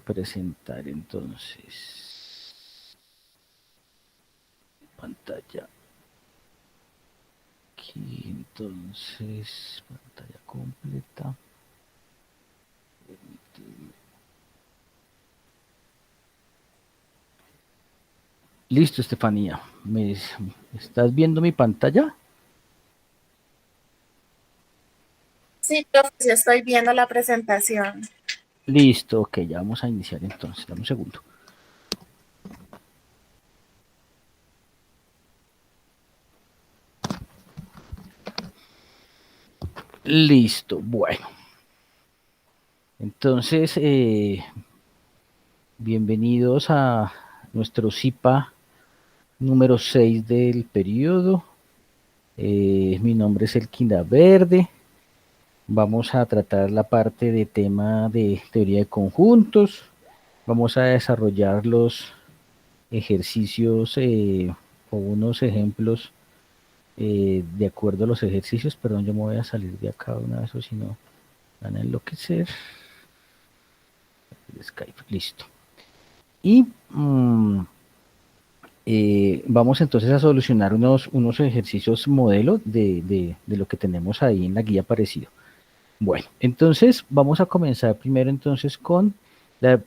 presentar entonces pantalla. Aquí entonces pantalla completa. Listo, Estefanía. ¿Estás viendo mi pantalla? Sí, profe, ya estoy viendo la presentación. Listo, ok, ya vamos a iniciar entonces. Dame un segundo. Listo, bueno. Entonces, bienvenidos a nuestro CIPA número 6 del periodo. Mi nombre es Elquinda Verde. Vamos a tratar la parte de tema de teoría de conjuntos. Vamos a desarrollar los ejercicios o unos ejemplos de acuerdo a los ejercicios. Perdón, yo me voy a salir de acá una vez o si no van a enloquecer. Skype, listo. Y vamos entonces a solucionar unos ejercicios modelo de lo que tenemos ahí en la guía parecido. Bueno, entonces vamos a comenzar primero entonces con,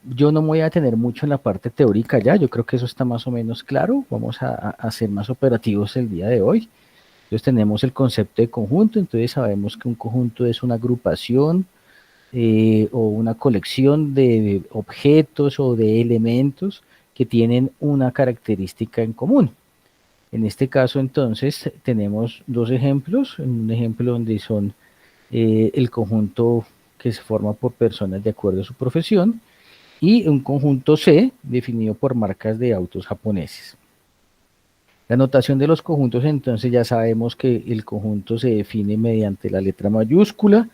yo no me voy a tener mucho en la parte teórica ya, yo creo que eso está más o menos claro, vamos a ser más operativos el día de hoy. Entonces tenemos el concepto de conjunto, entonces sabemos que un conjunto es una agrupación o una colección de objetos o de elementos que tienen una característica en común. En este caso, entonces, tenemos dos ejemplos. Un ejemplo donde son el conjunto que se forma por personas de acuerdo a su profesión y un conjunto C definido por marcas de autos japoneses. La notación de los conjuntos, entonces, ya sabemos que el conjunto se define mediante la letra mayúscula.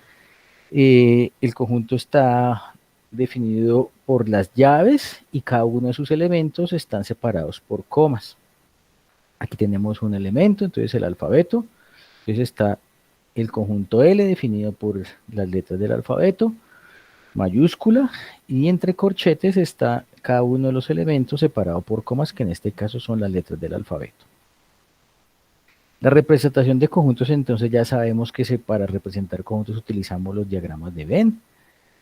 El conjunto está definido por las llaves y cada uno de sus elementos están separados por comas. Aquí tenemos un elemento, entonces el alfabeto. Entonces está el conjunto L definido por las letras del alfabeto, mayúscula, y entre corchetes está cada uno de los elementos separado por comas, que en este caso son las letras del alfabeto. La representación de conjuntos, entonces ya sabemos que para representar conjuntos utilizamos los diagramas de Venn.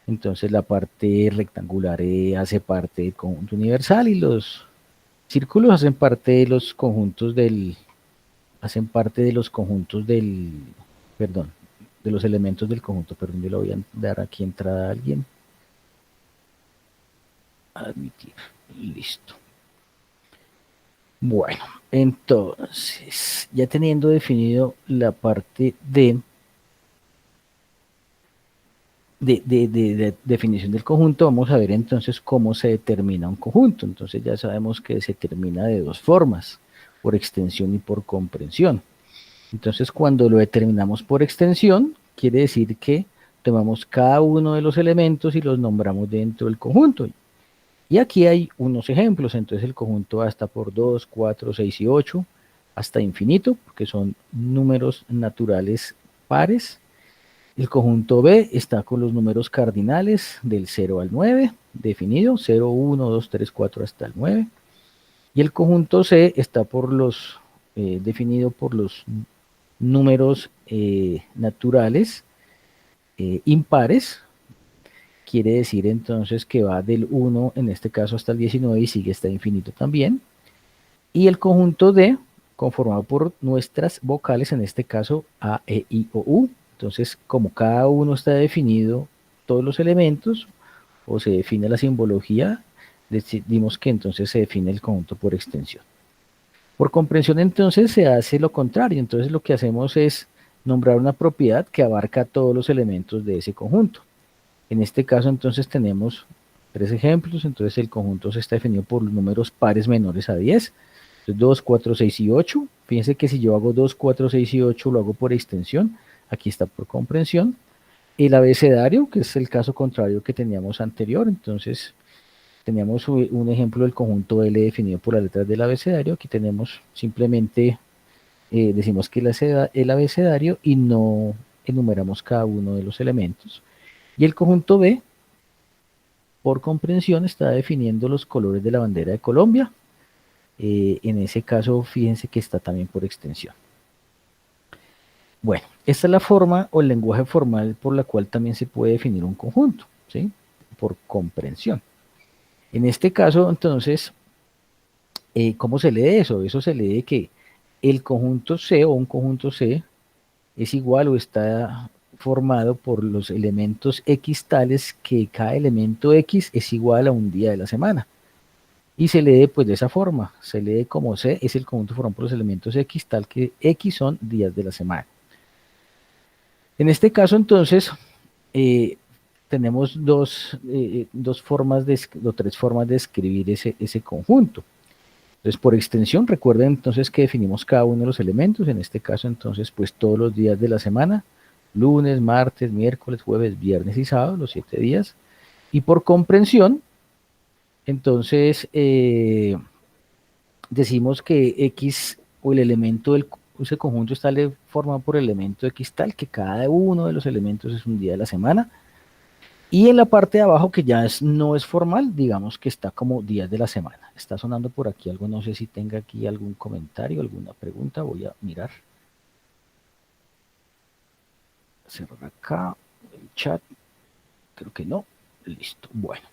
Entonces la parte rectangular hace parte del conjunto universal y los círculos hacen parte de los conjuntos perdón, de los elementos del conjunto. Perdón, yo le voy a dar aquí entrada a alguien. Admitir, listo. Bueno, entonces, ya teniendo definido la parte de definición del conjunto, vamos a ver entonces cómo se determina un conjunto. Entonces ya sabemos que se determina de dos formas, por extensión y por comprensión. Entonces cuando lo determinamos por extensión, quiere decir que tomamos cada uno de los elementos y los nombramos dentro del conjunto. Y aquí hay unos ejemplos, entonces el conjunto A está por 2, 4, 6 y 8, hasta infinito, porque son números naturales pares. El conjunto B está con los números cardinales del 0 al 9, definido, 0, 1, 2, 3, 4 hasta el 9. Y el conjunto C está definido por los números naturales impares. Quiere decir entonces que va del 1, en este caso hasta el 19, y sigue hasta infinito también. Y el conjunto D, conformado por nuestras vocales, en este caso A, E, I, O, U. Entonces, como cada uno está definido, todos los elementos, o se define la simbología, decidimos que entonces se define el conjunto por extensión. Por comprensión, entonces, se hace lo contrario. Entonces, lo que hacemos es nombrar una propiedad que abarca todos los elementos de ese conjunto. En este caso, entonces, tenemos tres ejemplos. Entonces, el conjunto se está definido por los números pares menores a 10. Entonces, 2, 4, 6 y 8. Fíjense que si yo hago 2, 4, 6 y 8, lo hago por extensión. Aquí está por comprensión. El abecedario, que es el caso contrario que teníamos anterior. Entonces, teníamos un ejemplo del conjunto L definido por las letras del abecedario. Aquí tenemos simplemente, decimos que el abecedario y no enumeramos cada uno de los elementos. Y el conjunto B Por comprensión está definiendo los colores de la bandera de Colombia. En ese caso, fíjense que está también por extensión. Bueno, esta es la forma o el lenguaje formal por la cual también se puede definir un conjunto, ¿sí? Por comprensión. En este caso, entonces, ¿cómo se lee eso? Eso se lee que el conjunto C o un conjunto C es igual o está formado por los elementos X tales que cada elemento X es igual a un día de la semana. Y se lee pues de esa forma, se lee como C es el conjunto formado por los elementos X tal que X son días de la semana. En este caso entonces eh, tenemos dos formas o tres formas de escribir ese conjunto. Entonces, por extensión, recuerden entonces que definimos cada uno de los elementos, en este caso entonces, pues todos los días de la semana, lunes, martes, miércoles, jueves, viernes y sábado, los 7 días. Y por comprensión, entonces, decimos que X o el elemento del ese conjunto está formado por el elemento X tal que cada uno de los elementos es un día de la semana. Y en la parte de abajo, que ya no es formal, digamos que está como días de la semana. Está sonando por aquí algo, no sé si tenga aquí algún comentario, alguna pregunta, voy a mirar. Cerrar acá el chat, creo que no. Listo, bueno.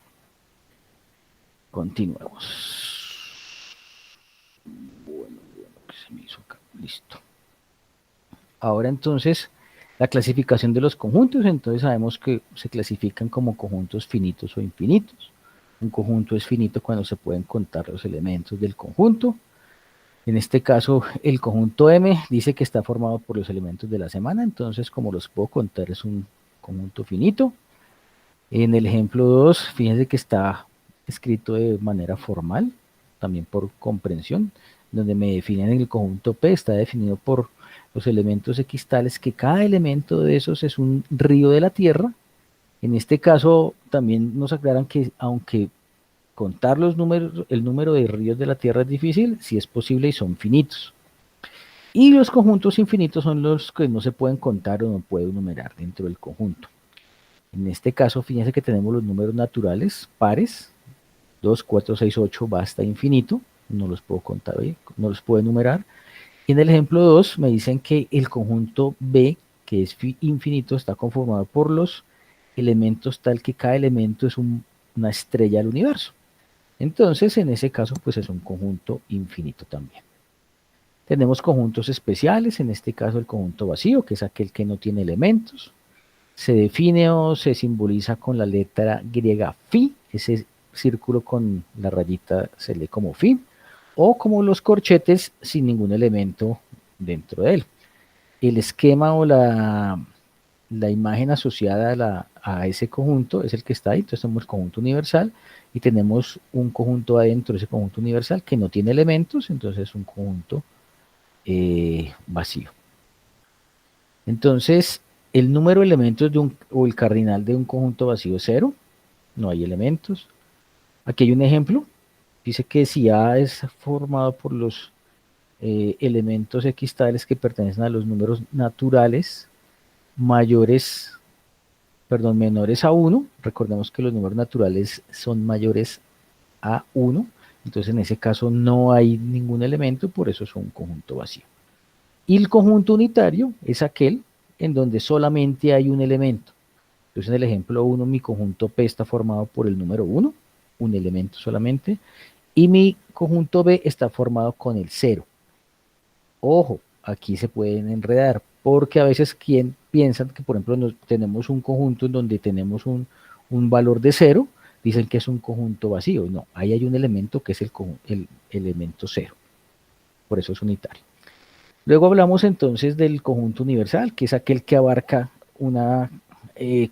Continuemos. Bueno, ¿qué se me hizo acá? Listo. Ahora entonces, la clasificación de los conjuntos, entonces sabemos que se clasifican como conjuntos finitos o infinitos. Un conjunto es finito cuando se pueden contar los elementos del conjunto. En este caso, el conjunto M dice que está formado por los elementos de la semana, entonces como los puedo contar es un conjunto finito. En el ejemplo 2, fíjense que está escrito de manera formal, también por comprensión, donde me definen el conjunto P, está definido por los elementos X tales que cada elemento de esos es un río de la Tierra. En este caso, también nos aclaran que aunque contar los números, el número de ríos de la Tierra es difícil, sí es posible y son finitos. Y los conjuntos infinitos son los que no se pueden contar o no pueden numerar dentro del conjunto. En este caso, fíjense que tenemos los números naturales, pares, 2, 4, 6, 8, va hasta infinito, no los puedo contar, no los puedo enumerar. Y en el ejemplo 2 me dicen que el conjunto B, que es infinito, está conformado por los elementos tal que cada elemento es una estrella del universo. Entonces, en ese caso, pues es un conjunto infinito también. Tenemos conjuntos especiales, en este caso el conjunto vacío, que es aquel que no tiene elementos. Se define o se simboliza con la letra griega phi, ese círculo con la rayita se lee como phi, o como los corchetes sin ningún elemento dentro de él. El esquema o la imagen asociada a ese conjunto es el que está ahí, entonces tenemos el conjunto universal y tenemos un conjunto adentro de ese conjunto universal que no tiene elementos, entonces es un conjunto vacío. Entonces, el número de elementos o el cardinal de un conjunto vacío es 0, no hay elementos. Aquí hay un ejemplo, dice que si A es formado por los elementos X tales que pertenecen a los números naturales menores a 1, recordemos que los números naturales son mayores a 1, entonces en ese caso no hay ningún elemento, por eso es un conjunto vacío. Y el conjunto unitario es aquel en donde solamente hay un elemento. Entonces en el ejemplo 1 mi conjunto P está formado por el número 1, un elemento solamente, y mi conjunto B está formado con el 0. Ojo, aquí se pueden enredar, porque a veces piensan que, por ejemplo, tenemos un conjunto en donde tenemos un valor de 0, dicen que es un conjunto vacío. No, ahí hay un elemento que es el elemento 0. Por eso es unitario. Luego hablamos entonces del conjunto universal, que es aquel que abarca una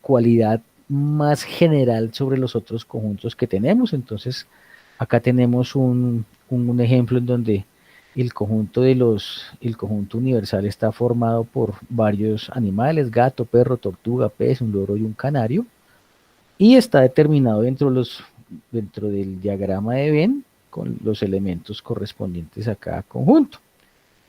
cualidad más general sobre los otros conjuntos que tenemos. Entonces, acá tenemos un ejemplo en donde el conjunto universal está formado por varios animales, gato, perro, tortuga, pez, un loro y un canario, y está determinado dentro del diagrama de Venn con los elementos correspondientes a cada conjunto.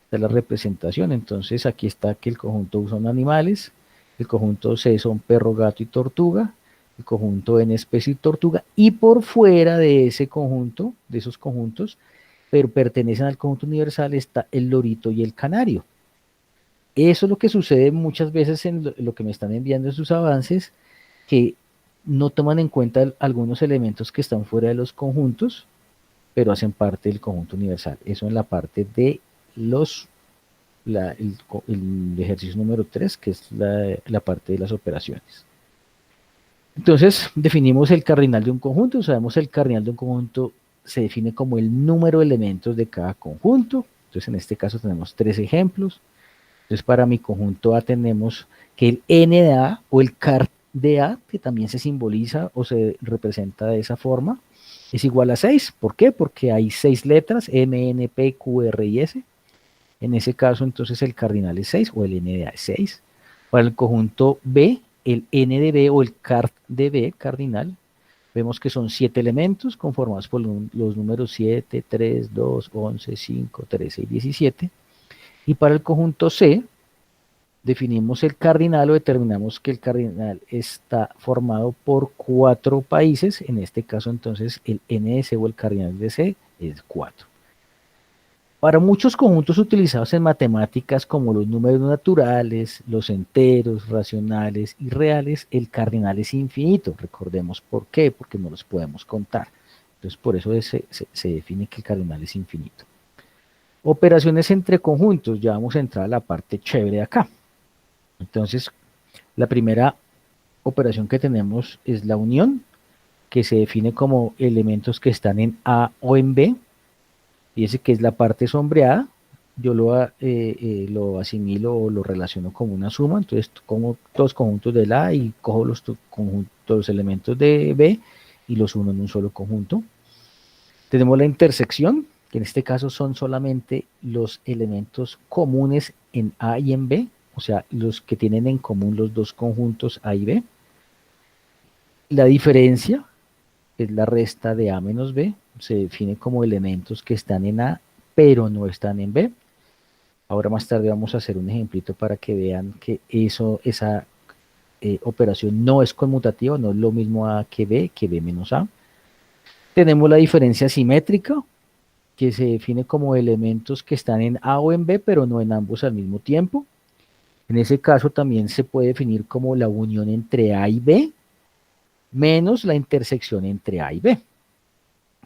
Esta es la representación, entonces aquí está que el conjunto U son animales, el conjunto C son perro, gato y tortuga, el conjunto N es pez y tortuga, y por fuera de ese conjunto, de esos conjuntos, pero pertenecen al conjunto universal, está el lorito y el canario. Eso es lo que sucede muchas veces en lo que me están enviando en sus avances, que no toman en cuenta algunos elementos que están fuera de los conjuntos, pero hacen parte del conjunto universal. Eso en la parte de los, el ejercicio número 3, que es la parte de las operaciones. Entonces, definimos el cardinal de un conjunto. Sabemos el cardinal de un conjunto se define como el número de elementos de cada conjunto. Entonces, en este caso tenemos 3 ejemplos. Entonces, para mi conjunto A tenemos que el n de A o el card de A, que también se simboliza o se representa de esa forma, es igual a 6. ¿Por qué? Porque hay 6 letras, M, N, P, Q, R y S. En ese caso, entonces, el cardinal es 6 o el n de A es 6. Para el conjunto B, el n de B o el card de B, cardinal, vemos que son 7 elementos conformados por los números 7, 3, 2, 11, 5, 13 y 17. Y para el conjunto C, definimos el cardinal o determinamos que el cardinal está formado por 4 países. En este caso, entonces, el n de C o el cardinal de C es 4. Para muchos conjuntos utilizados en matemáticas como los números naturales, los enteros, racionales y reales, el cardinal es infinito. Recordemos por qué, porque no los podemos contar. Entonces, por eso se define que el cardinal es infinito. Operaciones entre conjuntos, ya vamos a entrar a la parte chévere de acá. Entonces, la primera operación que tenemos es la unión, que se define como elementos que están en A o en B. Fíjese que es la parte sombreada, yo lo asimilo o lo relaciono como una suma, entonces como los conjuntos del A y cojo los elementos de B y los uno en un solo conjunto. Tenemos la intersección, que en este caso son solamente los elementos comunes en A y en B, o sea, los que tienen en común los dos conjuntos A y B. La diferencia es la resta de A menos B, se define como elementos que están en A, pero no están en B. Ahora más tarde vamos a hacer un ejemplito para que vean que esa operación no es conmutativa, no es lo mismo A que B menos A. Tenemos la diferencia simétrica, que se define como elementos que están en A o en B, pero no en ambos al mismo tiempo. En ese caso también se puede definir como la unión entre A y B, menos la intersección entre A y B,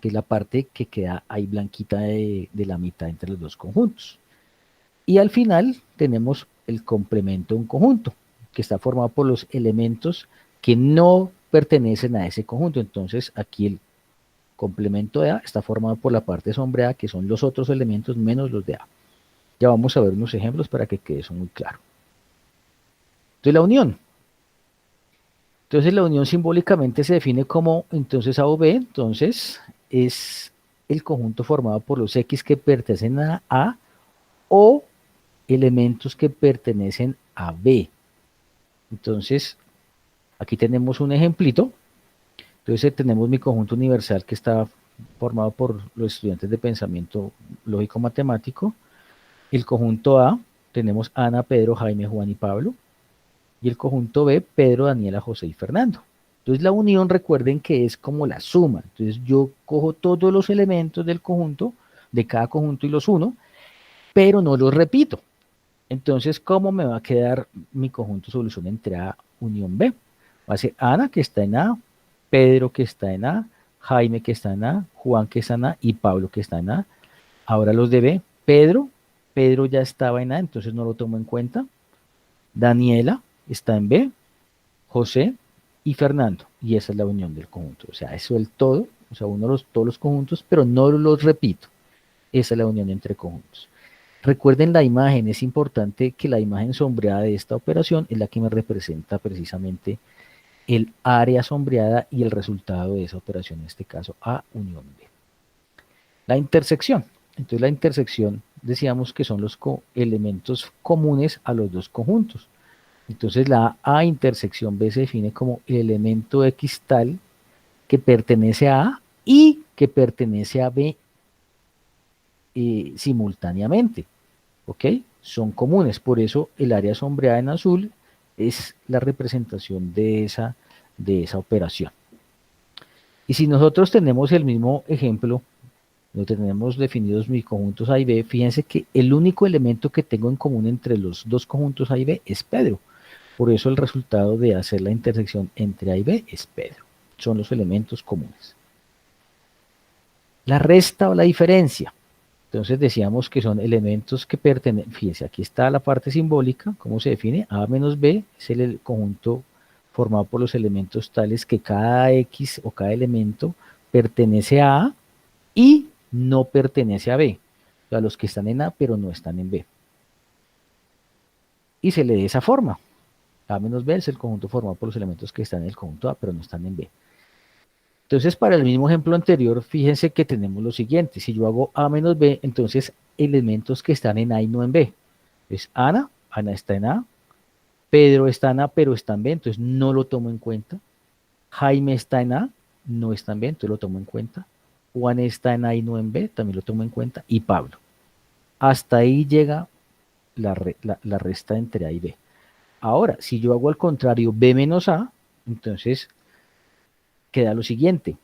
que es la parte que queda ahí blanquita de la mitad entre los dos conjuntos. Y al final tenemos el complemento de un conjunto, que está formado por los elementos que no pertenecen a ese conjunto. Entonces aquí el complemento de A está formado por la parte sombreada, que son los otros elementos menos los de A. Ya vamos a ver unos ejemplos para que quede eso muy claro. Entonces la unión. Entonces la unión simbólicamente se define como entonces A o B, entonces es el conjunto formado por los X que pertenecen a A o elementos que pertenecen a B. Entonces, aquí tenemos un ejemplito. Entonces tenemos mi conjunto universal que está formado por los estudiantes de pensamiento lógico-matemático. El conjunto A, tenemos Ana, Pedro, Jaime, Juan y Pablo. Y el conjunto B, Pedro, Daniela, José y Fernando. Entonces la unión, recuerden que es como la suma. Entonces yo cojo todos los elementos del conjunto, de cada conjunto y los uno, pero no los repito. Entonces, ¿cómo me va a quedar mi conjunto solución entre A unión B? Va a ser Ana que está en A, Pedro que está en A, Jaime que está en A, Juan que está en A y Pablo que está en A. Ahora los de B, Pedro ya estaba en A, entonces no lo tomo en cuenta. Daniela está en B, José y Fernando. Y esa es la unión del conjunto. O sea, eso es el todo, o sea, todos los conjuntos, pero no los repito. Esa es la unión entre conjuntos. Recuerden la imagen, es importante que la imagen sombreada de esta operación es la que me representa precisamente el área sombreada y el resultado de esa operación, en este caso A unión B. La intersección. Entonces la intersección decíamos que son los elementos comunes a los dos conjuntos. Entonces la A intersección B se define como el elemento X tal que pertenece a A y que pertenece a B simultáneamente. ¿Ok? Son comunes, por eso el área sombreada en azul es la representación de esa de esa operación. Y si nosotros tenemos el mismo ejemplo, no tenemos definidos mis conjuntos A y B, fíjense que el único elemento que tengo en común entre los dos conjuntos A y B es Pedro. Por eso el resultado de hacer la intersección entre A y B es Pedro. Son los elementos comunes. La resta o la diferencia. Entonces decíamos que son elementos que pertenecen, fíjense, aquí está la parte simbólica, ¿cómo se define? A menos B es el conjunto formado por los elementos tales que cada X o cada elemento pertenece a A y no pertenece a B. O sea, los que están en A pero no están en B. Y se le dé esa forma. A menos B es el conjunto formado por los elementos que están en el conjunto A pero no están en B. Entonces, para el mismo ejemplo anterior, fíjense que tenemos lo siguiente. Si yo hago A menos B, entonces elementos que están en A y no en B. Es Ana está en A, Pedro está en A, pero está en B, entonces no lo tomo en cuenta. Jaime está en A, no está en B, entonces lo tomo en cuenta. Juan está en A y no en B, también lo tomo en cuenta. Y Pablo. Hasta ahí llega la resta entre A y B. Ahora, si yo hago al contrario B menos A, entonces queda lo siguiente.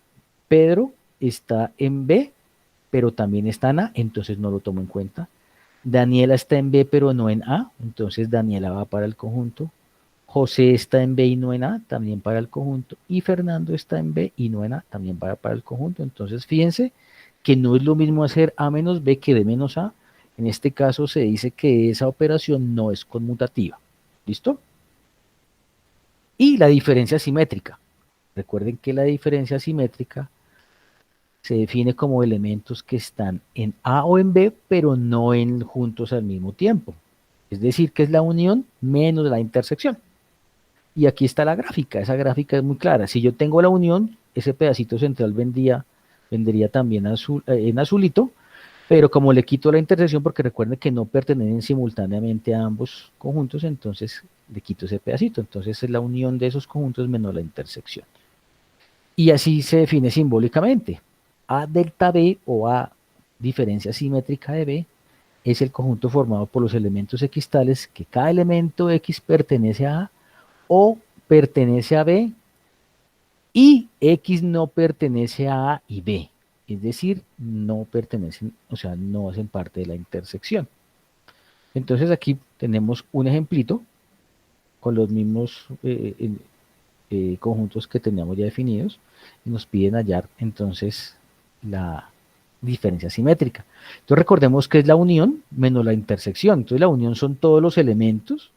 Pedro está en B, pero también está en A, entonces no lo tomo en cuenta. Daniela está en B, pero no en A, entonces Daniela va para el conjunto. José está en B y no en A, también para el conjunto. Y Fernando está en B y no en A, también para el conjunto. Entonces fíjense que no es lo mismo hacer A menos B que B menos A. En este caso se dice que esa operación no es conmutativa. ¿Listo? Y la diferencia simétrica. Recuerden que la diferencia simétrica se define como elementos que están en A o en B, pero no en juntos al mismo tiempo. Es decir, que es la unión menos la intersección. Y aquí está la gráfica. Esa gráfica es muy clara. Si yo tengo la unión, ese pedacito central vendría también en azulito, pero como le quito la intersección, porque recuerden que no pertenecen simultáneamente a ambos conjuntos, entonces le quito ese pedacito. Entonces es la unión de esos conjuntos menos la intersección. Y así se define simbólicamente. A delta B o A diferencia simétrica de B es el conjunto formado por los elementos X tales que cada elemento X pertenece a A o pertenece a B y X no pertenece a A y B. Es decir, no pertenecen, o sea, no hacen parte de la intersección. Entonces aquí tenemos un ejemplito con los mismos conjuntos que teníamos ya definidos y nos piden hallar entonces la diferencia simétrica. Entonces recordemos que es la unión menos la intersección. Entonces la unión son todos los elementos,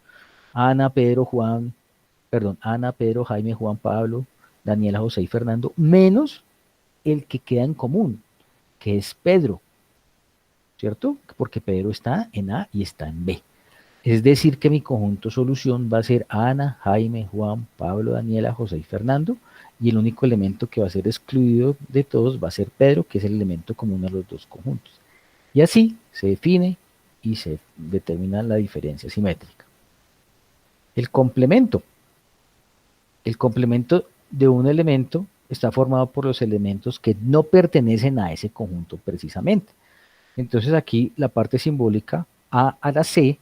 Ana, Pedro, Jaime, Juan, Pablo, Daniela, José y Fernando, menos el que queda en común, que es Pedro, ¿cierto? Porque Pedro está en A y está en B. Es decir, que mi conjunto solución va a ser Ana, Jaime, Juan, Pablo, Daniela, José y Fernando, y el único elemento que va a ser excluido de todos va a ser Pedro, que es el elemento común a los dos conjuntos. Y así se define y se determina la diferencia simétrica. El complemento. El complemento de un elemento está formado por los elementos que no pertenecen a ese conjunto precisamente. Entonces aquí la parte simbólica A a la C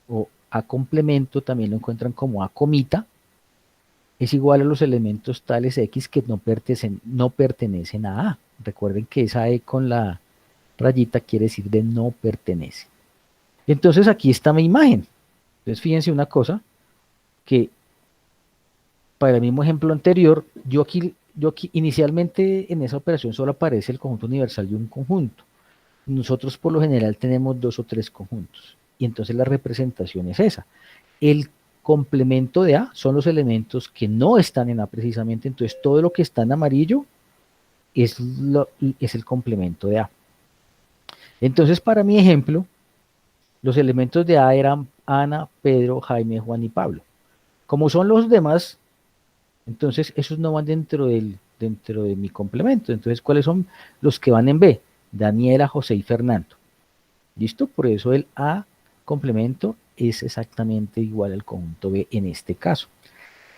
o A complemento, también lo encuentran como A comita, es igual a los elementos tales X que no pertenecen a A. Recuerden que esa E con la rayita quiere decir de no pertenece. Entonces aquí está mi imagen. Entonces fíjense una cosa, que para el mismo ejemplo anterior, yo aquí inicialmente en esa operación solo aparece el conjunto universal de un conjunto. Nosotros por lo general tenemos dos o tres conjuntos. Y entonces la representación es esa. El complemento de A son los elementos que no están en A precisamente, entonces todo lo que está en amarillo es el complemento de A. Entonces para mi ejemplo, los elementos de A eran Ana, Pedro, Jaime, Juan y Pablo. Como son los demás, entonces esos no van dentro de mi complemento. Entonces, ¿cuáles son los que van en B? Daniela, José y Fernando. ¿Listo? Por eso el A complemento es exactamente igual al conjunto B en este caso.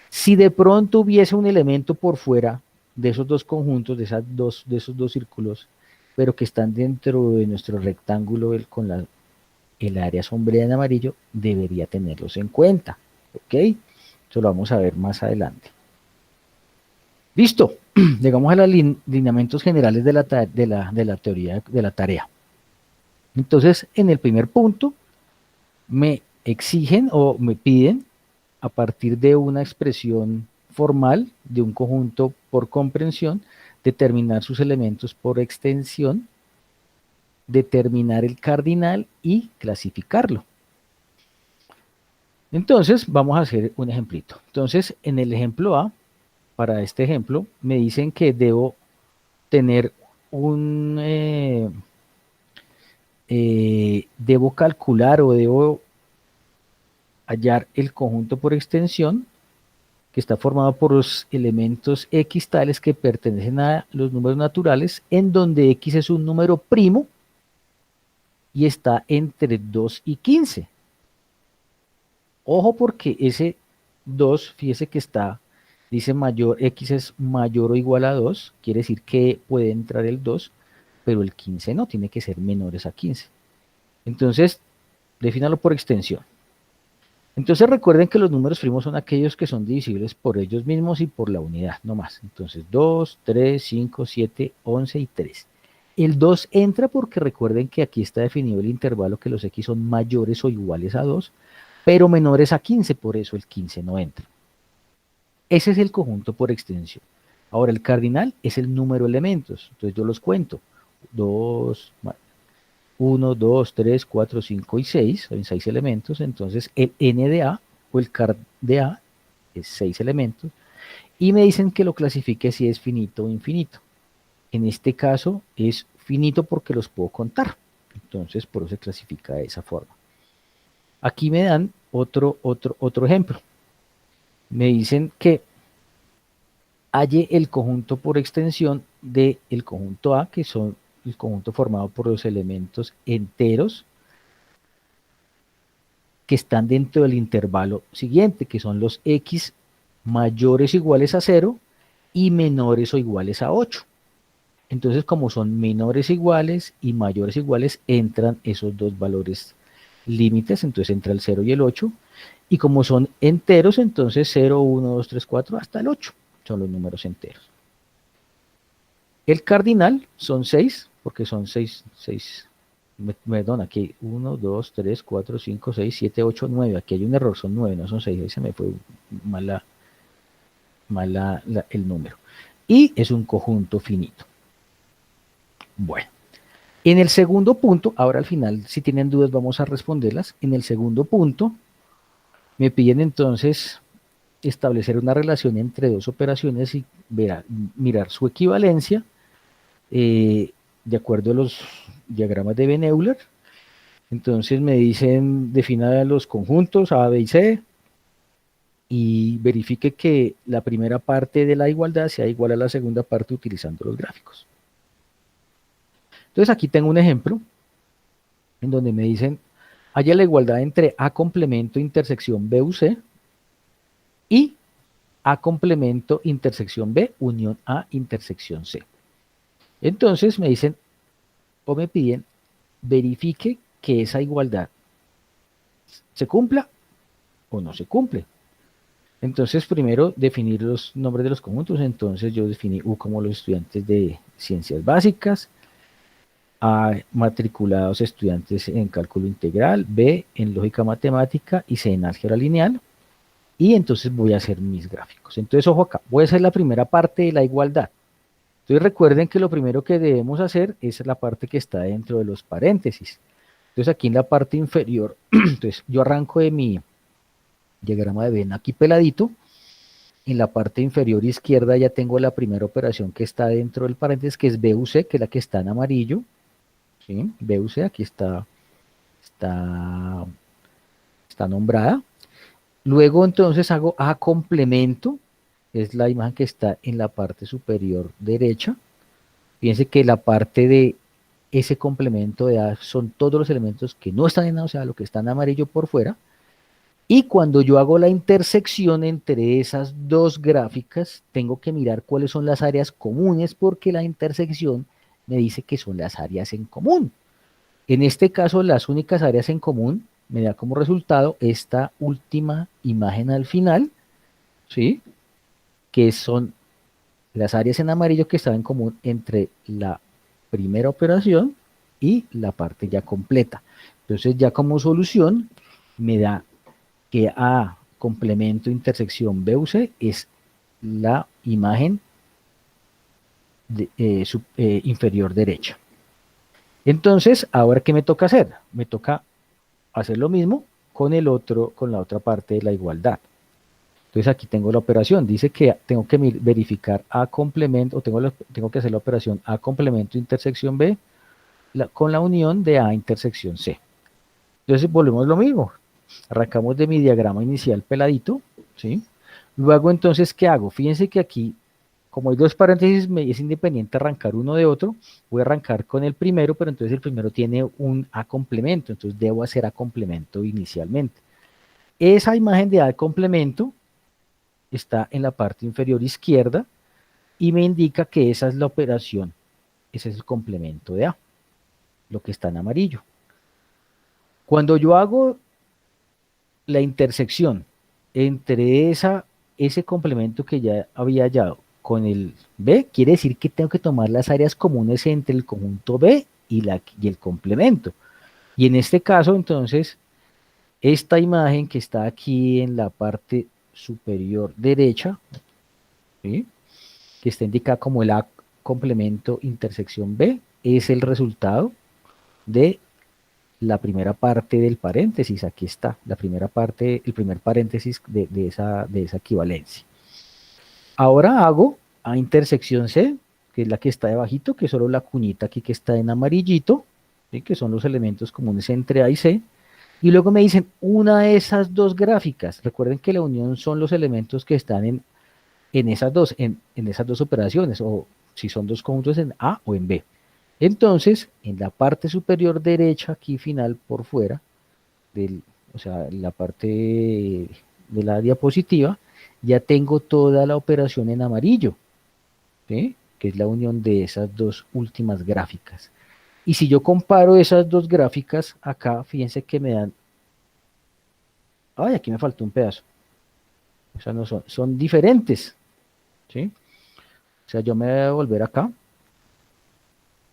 Si de pronto hubiese un elemento por fuera de esos dos conjuntos, de esos dos círculos, pero que están dentro de nuestro rectángulo con el área sombreada en amarillo, debería tenerlos en cuenta. ¿Ok? Eso lo vamos a ver más adelante. Listo, llegamos a los lineamientos generales de la teoría de la tarea. Entonces, en el primer punto, me exigen o me piden, a partir de una expresión formal de un conjunto por comprensión, determinar sus elementos por extensión, determinar el cardinal y clasificarlo. Entonces, vamos a hacer un ejemplito. Entonces, en el ejemplo A, para este ejemplo, me dicen que debo tener un, debo calcular o debo hallar el conjunto por extensión que está formado por los elementos X tales que pertenecen a los números naturales, en donde X es un número primo y está entre 2 y 15. Ojo porque ese 2, fíjese que está, dice mayor, X es mayor o igual a 2, quiere decir que puede entrar el 2, pero el 15 no, tiene que ser menores a 15. Entonces, defínalo por extensión. Entonces recuerden que los números primos son aquellos que son divisibles por ellos mismos y por la unidad, no más. Entonces 2, 3, 5, 7, 11 y 3. El 2 entra porque recuerden que aquí está definido el intervalo que los X son mayores o iguales a 2, pero menores a 15, por eso el 15 no entra. Ese es el conjunto por extensión. Ahora el cardinal es el número de elementos, entonces yo los cuento. 2, 1, 2, 3, 4, 5 y 6, son 6 elementos, entonces el n de A o el car de A es 6 elementos, y me dicen que lo clasifique si es finito o infinito. En este caso es finito porque los puedo contar, entonces por eso se clasifica de esa forma. Aquí me dan otro ejemplo. Me dicen que halle el conjunto por extensión del conjunto A, que son el conjunto formado por los elementos enteros que están dentro del intervalo siguiente, que son los X mayores o iguales a 0 y menores o iguales a 8. Entonces, como son menores iguales y mayores iguales, entran esos dos valores límites, entonces entra el 0 y el 8, y como son enteros, entonces 0, 1, 2, 3, 4, hasta el 8, son los números enteros. El cardinal son 6, porque son 6, perdón, aquí 1, 2, 3, 4, 5, 6, 7, 8, 9, aquí hay un error, son 9, no son 6, ahí se me fue mala el número. Y es un conjunto finito. Bueno, en el segundo punto, ahora al final, si tienen dudas, vamos a responderlas. En el segundo punto, me piden entonces establecer una relación entre dos operaciones y mirar su equivalencia de acuerdo a los diagramas de Venn-Euler. Entonces me dicen, defina los conjuntos A, B y C y verifique que la primera parte de la igualdad sea igual a la segunda parte utilizando los gráficos. Entonces aquí tengo un ejemplo en donde me dicen, haya la igualdad entre A complemento intersección B u C y A complemento intersección B unión A intersección C. Entonces me dicen o me piden verifique que esa igualdad se cumpla o no se cumple. Entonces primero definir los nombres de los conjuntos, entonces yo definí U como los estudiantes de ciencias básicas, A matriculados estudiantes en cálculo integral, B en lógica matemática y C en álgebra lineal. Y entonces voy a hacer mis gráficos. Entonces, ojo acá, voy a hacer la primera parte de la igualdad. Entonces recuerden que lo primero que debemos hacer es la parte que está dentro de los paréntesis. Entonces aquí en la parte inferior, entonces yo arranco de mi diagrama de Venn aquí peladito. En la parte inferior izquierda ya tengo la primera operación que está dentro del paréntesis, que es BUC, que es la que está en amarillo. ¿Sí? BUC, aquí está nombrada. Luego entonces hago A complemento, es la imagen que está en la parte superior derecha. Fíjense que la parte de ese complemento de A son todos los elementos que no están en A, o sea, lo que está en amarillo por fuera. Y cuando yo hago la intersección entre esas dos gráficas, tengo que mirar cuáles son las áreas comunes porque la intersección me dice que son las áreas en común. En este caso, las únicas áreas en común me da como resultado esta última imagen al final, ¿sí? Que son las áreas en amarillo que estaban en común entre la primera operación y la parte ya completa. Entonces ya como solución me da que A complemento intersección B u C es la imagen inferior derecha. Entonces, ahora ¿qué me toca hacer? Me toca hacer lo mismo con con la otra parte de la igualdad. Entonces aquí tengo la operación, dice que tengo que verificar A complemento, o tengo que hacer la operación A complemento intersección B con la unión de A intersección C. Entonces volvemos a lo mismo, arrancamos de mi diagrama inicial peladito, ¿sí? Luego entonces, ¿qué hago? Fíjense que aquí, como hay dos paréntesis, me es independiente arrancar uno de otro, voy a arrancar con el primero, pero entonces el primero tiene un A complemento, entonces debo hacer A complemento inicialmente. Esa imagen de A complemento está en la parte inferior izquierda y me indica que esa es la operación, ese es el complemento de A, lo que está en amarillo. Cuando yo hago la intersección entre ese complemento que ya había hallado con el B, quiere decir que tengo que tomar las áreas comunes entre el conjunto B y el complemento. Y en este caso, entonces, esta imagen que está aquí en la parte superior derecha, ¿sí?, que está indicada como el A complemento intersección B, es el resultado de la primera parte del paréntesis. Aquí está, la primera parte, el primer paréntesis de esa equivalencia. Ahora hago A intersección C, que es la que está debajito, que es solo la cuñita aquí que está en amarillito, ¿sí?, que son los elementos comunes entre A y C. Y luego me dicen una de esas dos gráficas. Recuerden que la unión son los elementos que están en esas dos operaciones, o si son dos conjuntos en A o en B. Entonces, en la parte superior derecha, aquí final por fuera, o sea, en la parte de la diapositiva, ya tengo toda la operación en amarillo, ¿sí?, que es la unión de esas dos últimas gráficas. Y si yo comparo esas dos gráficas, acá, fíjense que me dan, ay, aquí me faltó un pedazo, o sea, no son diferentes, ¿sí? O sea, yo me voy a volver acá.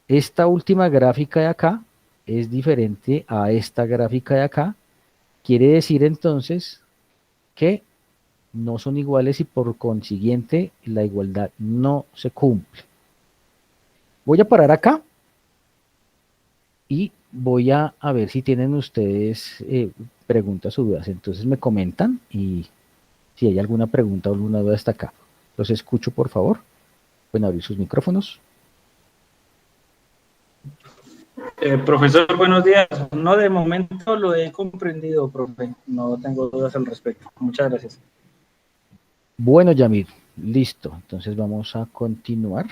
Esta última gráfica de acá es diferente a esta gráfica de acá. Quiere decir entonces que no son iguales y por consiguiente la igualdad no se cumple. Voy a parar acá y voy a ver si tienen ustedes preguntas o dudas. Entonces me comentan y si hay alguna pregunta o alguna duda hasta acá. Los escucho, por favor. Pueden abrir sus micrófonos. Profesor, buenos días. No, de momento lo he comprendido, profe. No tengo dudas al respecto. Muchas gracias. Bueno, Yamir, listo. Entonces vamos a continuar.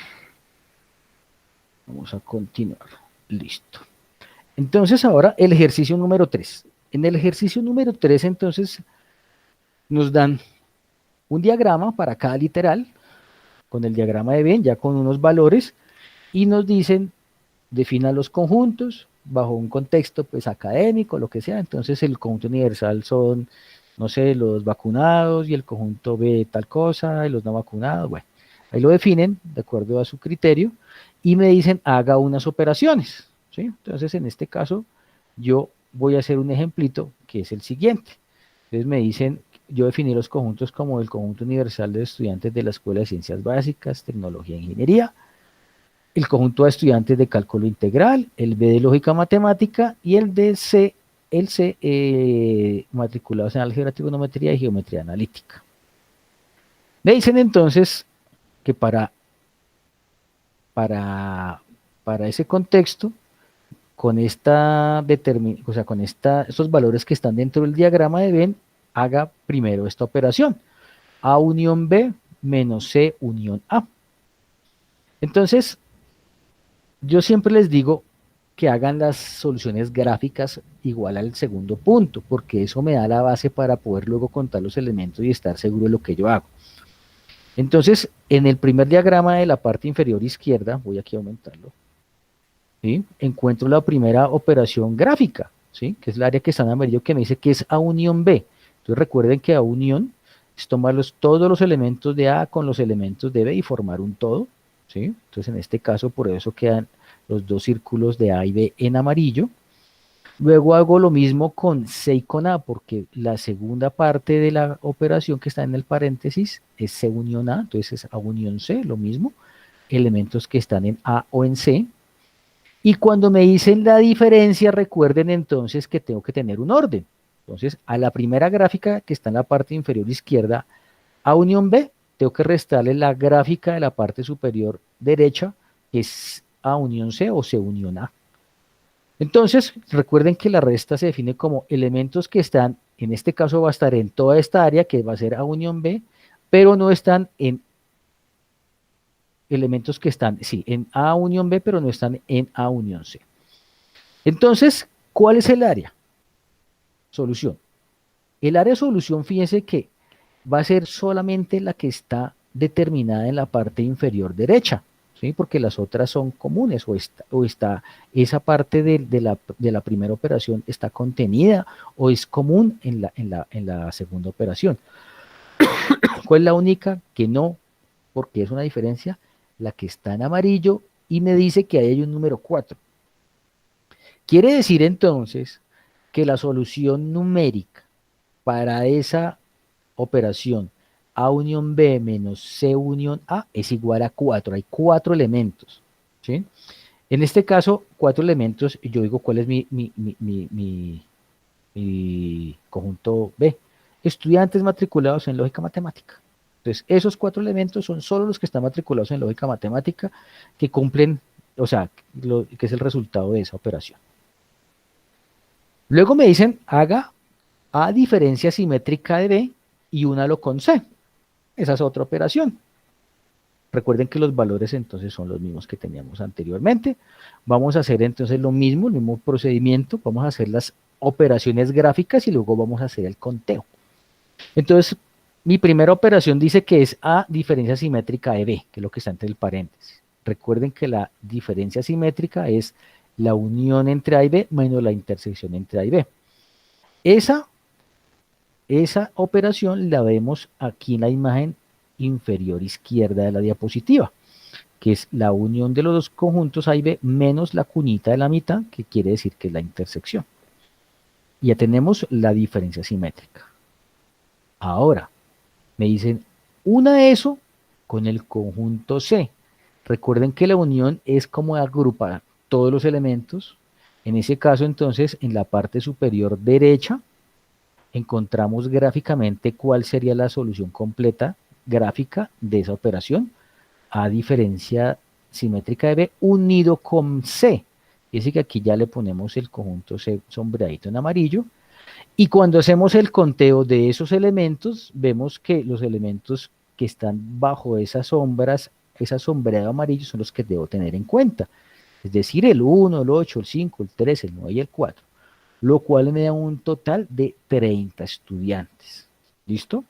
Vamos a continuar. Listo. Entonces ahora el ejercicio número 3. En el ejercicio número 3 entonces nos dan un diagrama para cada literal, con el diagrama de Venn, ya con unos valores, y nos dicen, defina los conjuntos bajo un contexto pues académico, lo que sea. Entonces el conjunto universal son, no sé, los vacunados, y el conjunto B tal cosa, y los no vacunados. Bueno, ahí lo definen de acuerdo a su criterio, y me dicen haga unas operaciones, ¿sí? Entonces en este caso yo voy a hacer un ejemplito que es el siguiente. Entonces me dicen, yo definí los conjuntos como el conjunto universal de estudiantes de la Escuela de Ciencias Básicas, Tecnología e Ingeniería, el conjunto de estudiantes de cálculo integral, el B de lógica matemática y el C matriculados en álgebra, trigonometría y geometría analítica. Me dicen entonces que para ese contexto, con estos valores que están dentro del diagrama de Venn, haga primero esta operación. A unión B menos C unión A. Entonces, yo siempre les digo que hagan las soluciones gráficas igual al segundo punto, porque eso me da la base para poder luego contar los elementos y estar seguro de lo que yo hago. Entonces, en el primer diagrama de la parte inferior izquierda, voy aquí a aumentarlo, ¿sí?, encuentro la primera operación gráfica, ¿sí?, que es el área que está en amarillo, que me dice que es A unión B. Entonces recuerden que A unión es tomarlos todos los elementos de A con los elementos de B y formar un todo, ¿sí? Entonces en este caso por eso quedan los dos círculos de A y B en amarillo. Luego hago lo mismo con C y con A, porque la segunda parte de la operación que está en el paréntesis es C unión A, entonces es A unión C, lo mismo, elementos que están en A o en C. Y cuando me dicen la diferencia, recuerden entonces que tengo que tener un orden. Entonces, a la primera gráfica que está en la parte inferior izquierda, A unión B, tengo que restarle la gráfica de la parte superior derecha, que es A unión C o C unión A. Entonces, recuerden que la resta se define como elementos que están, en este caso va a estar en toda esta área, que va a ser A unión B, pero no están en elementos que están, sí, en A unión B, pero no están en A unión C. Entonces, ¿cuál es el área? Solución. El área de solución, fíjense que va a ser solamente la que está determinada en la parte inferior derecha, ¿sí? Porque las otras son comunes, o está esa parte de la primera operación está contenida o es común en la segunda operación. ¿Cuál es la única que no? Porque es una diferencia, la que está en amarillo y me dice que ahí hay un número 4. Quiere decir entonces que la solución numérica para esa operación A unión B menos C unión A es igual a 4. Hay 4 elementos, ¿sí? En este caso, 4 elementos, yo digo cuál es mi conjunto B. Estudiantes matriculados en lógica matemática. Entonces, esos 4 elementos son solo los que están matriculados en lógica matemática que cumplen, o sea, que es el resultado de esa operación. Luego me dicen, haga A diferencia simétrica de B y únalo con C. Esa es otra operación. Recuerden que los valores entonces son los mismos que teníamos anteriormente. Vamos a hacer entonces lo mismo, el mismo procedimiento. Vamos a hacer las operaciones gráficas y luego vamos a hacer el conteo. Entonces, mi primera operación dice que es A diferencia simétrica de B, que es lo que está entre el paréntesis. Recuerden que la diferencia simétrica es la unión entre A y B menos la intersección entre A y B. Esa operación la vemos aquí en la imagen inferior izquierda de la diapositiva, que es la unión de los dos conjuntos A y B menos la cuñita de la mitad, que quiere decir que es la intersección. Ya tenemos la diferencia simétrica. Ahora, me dicen, una eso con el conjunto C. Recuerden que la unión es como agrupar todos los elementos. En ese caso, entonces, en la parte superior derecha, encontramos gráficamente cuál sería la solución completa gráfica de esa operación, A diferencia simétrica de B unido con C. Dice que aquí ya le ponemos el conjunto C sombreadito en amarillo, y cuando hacemos el conteo de esos elementos, vemos que los elementos que están bajo esas sombras, esa sombreado amarillo, son los que debo tener en cuenta. Es decir, el 1, el 8, el 5, el 3, el 9 y el 4. Lo cual me da un total de 30 estudiantes. ¿Listo?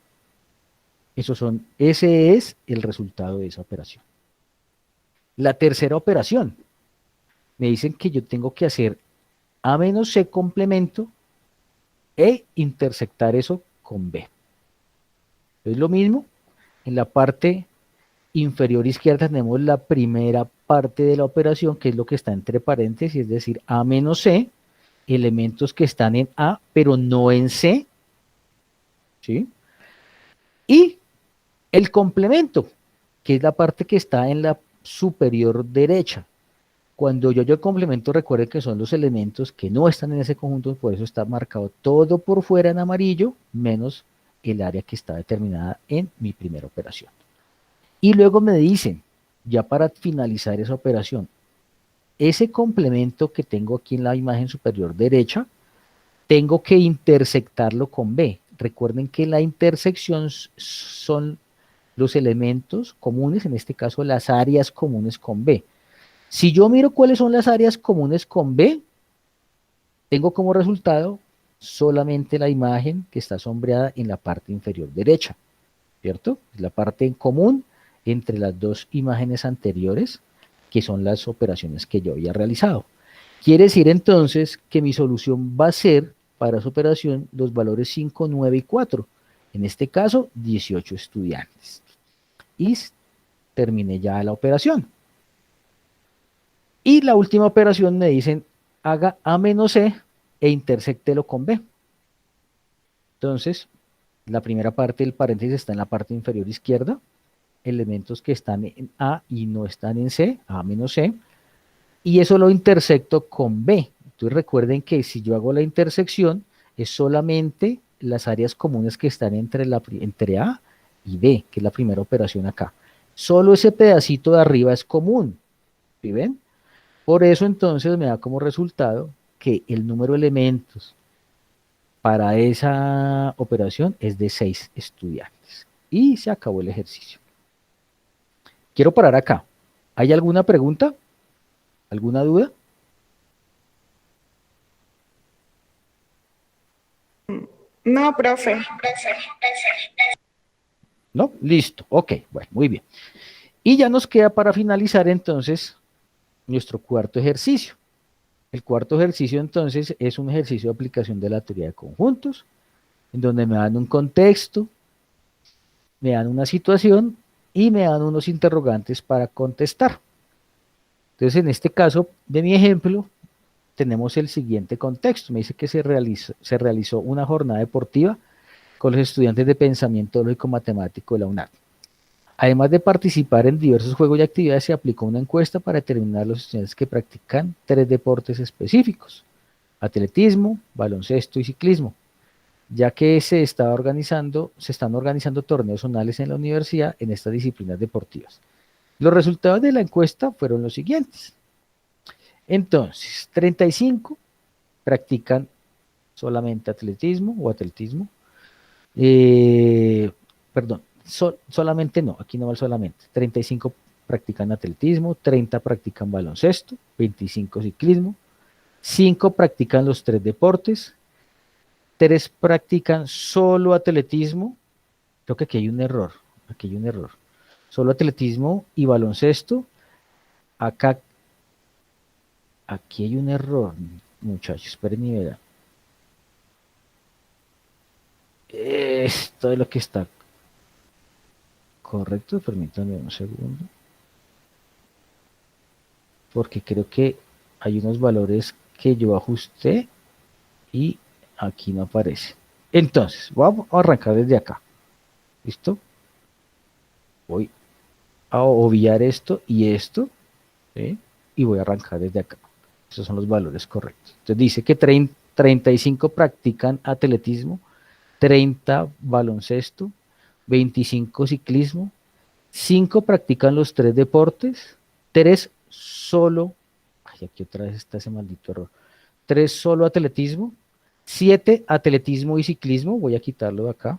Ese es el resultado de esa operación. La tercera operación. Me dicen que yo tengo que hacer A menos C complemento e intersectar eso con B. Es lo mismo, en la parte inferior izquierda tenemos la primera parte de la operación, que es lo que está entre paréntesis, es decir, A menos C, elementos que están en A, pero no en C, ¿sí? Y el complemento, que es la parte que está en la superior derecha. Cuando yo el complemento, recuerden que son los elementos que no están en ese conjunto, por eso está marcado todo por fuera en amarillo, menos el área que está determinada en mi primera operación. Y luego me dicen, ya para finalizar esa operación, ese complemento que tengo aquí en la imagen superior derecha, tengo que intersectarlo con B. Recuerden que la intersección son los elementos comunes, en este caso las áreas comunes con B. Si yo miro cuáles son las áreas comunes con B, tengo como resultado solamente la imagen que está sombreada en la parte inferior derecha, ¿cierto? Es la parte en común entre las dos imágenes anteriores, que son las operaciones que yo había realizado. Quiere decir entonces que mi solución va a ser, para esa operación, los valores 5, 9 y 4. En este caso, 18 estudiantes. Y terminé ya la operación. Y la última operación me dicen, haga A menos C e intersectelo con B. Entonces, la primera parte del paréntesis está en la parte inferior izquierda, elementos que están en A y no están en C, A menos C, y eso lo intersecto con B. Entonces recuerden que si yo hago la intersección, es solamente las áreas comunes que están entre A y B, que es la primera operación acá. Solo ese pedacito de arriba es común, ¿sí ven? Por eso entonces me da como resultado que el número de elementos para esa operación es de 6 estudiantes. Y se acabó el ejercicio. Quiero parar acá. ¿Hay alguna pregunta? ¿Alguna duda? No, profe. ¿No? Listo. Ok, bueno, muy bien. Y ya nos queda para finalizar entonces nuestro cuarto ejercicio. El cuarto ejercicio entonces es un ejercicio de aplicación de la teoría de conjuntos, en donde me dan un contexto, me dan una situación y me dan unos interrogantes para contestar. Entonces, en este caso de mi ejemplo, tenemos el siguiente contexto. Me dice que se realizó una jornada deportiva con los estudiantes de pensamiento lógico matemático de la UNAD. Además de participar en diversos juegos y actividades, se aplicó una encuesta para determinar los estudiantes que practican 3 deportes específicos: atletismo, baloncesto y ciclismo, ya que se están organizando torneos zonales en la universidad en estas disciplinas deportivas. Los resultados de la encuesta fueron los siguientes. Entonces, 35 practican solamente atletismo o atletismo. Perdón, solamente no, aquí no va el solamente. 35 practican atletismo, 30 practican baloncesto, 25 ciclismo, 5 practican los 3 deportes, 3 practican solo atletismo. Creo que aquí hay un error, Solo atletismo y baloncesto. Aquí hay un error, muchachos, esperen y verán. Esto es lo que está correcto, permítanme un segundo. Porque creo que hay unos valores que yo ajusté y aquí no aparece. Entonces, vamos a arrancar desde acá. ¿Listo? Voy a obviar esto y esto, ¿sí? Y voy a arrancar desde acá. Esos son los valores correctos. Entonces dice que 35 practican atletismo, 30 baloncesto, 25 ciclismo, 5 practican los 3 deportes, 3 solo, ay, aquí otra vez está ese maldito error, 3 solo atletismo, 7 atletismo y ciclismo, voy a quitarlo de acá,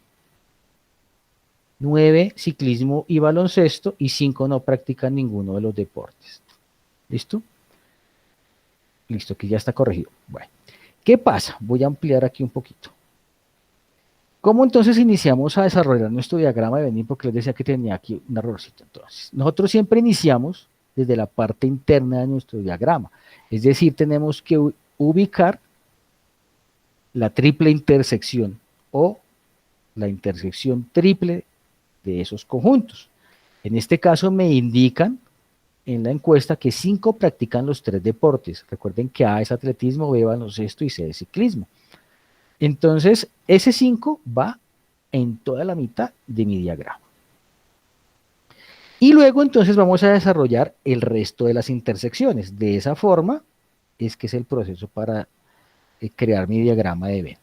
9 ciclismo y baloncesto, y 5 no practican ninguno de los deportes. ¿Listo? Listo, que ya está corregido. Bueno, ¿qué pasa? Voy a ampliar aquí un poquito. ¿Cómo entonces iniciamos a desarrollar nuestro diagrama de Venn? Porque les decía que tenía aquí un errorcito. Entonces, nosotros siempre iniciamos desde la parte interna de nuestro diagrama. Es decir, tenemos que ubicar la triple intersección o la intersección triple de esos conjuntos. En este caso me indican en la encuesta que 5 practican los 3 deportes. Recuerden que A es atletismo, B baloncesto y C es ciclismo. Entonces, ese 5 va en toda la mitad de mi diagrama. Y luego entonces vamos a desarrollar el resto de las intersecciones. De esa forma es que es el proceso para crear mi diagrama de Venn.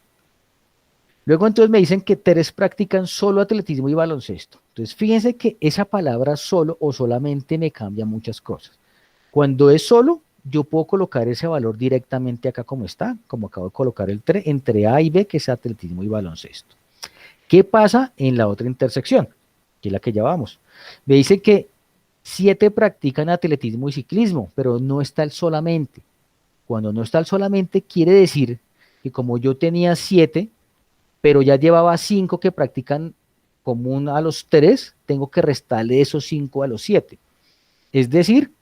Luego entonces me dicen que 3 practican solo atletismo y baloncesto. Entonces fíjense que esa palabra solo o solamente me cambia muchas cosas. Cuando es solo, yo puedo colocar ese valor directamente acá como está, como acabo de colocar el 3, entre A y B, que es atletismo y baloncesto. ¿Qué pasa en la otra intersección? Que es la que ya vamos. Me dice que 7 practican atletismo y ciclismo, pero no está el solamente. Cuando no está el solamente, quiere decir que como yo tenía 7, pero ya llevaba 5 que practican común a los 3, tengo que restarle esos 5 a los 7. Es decir,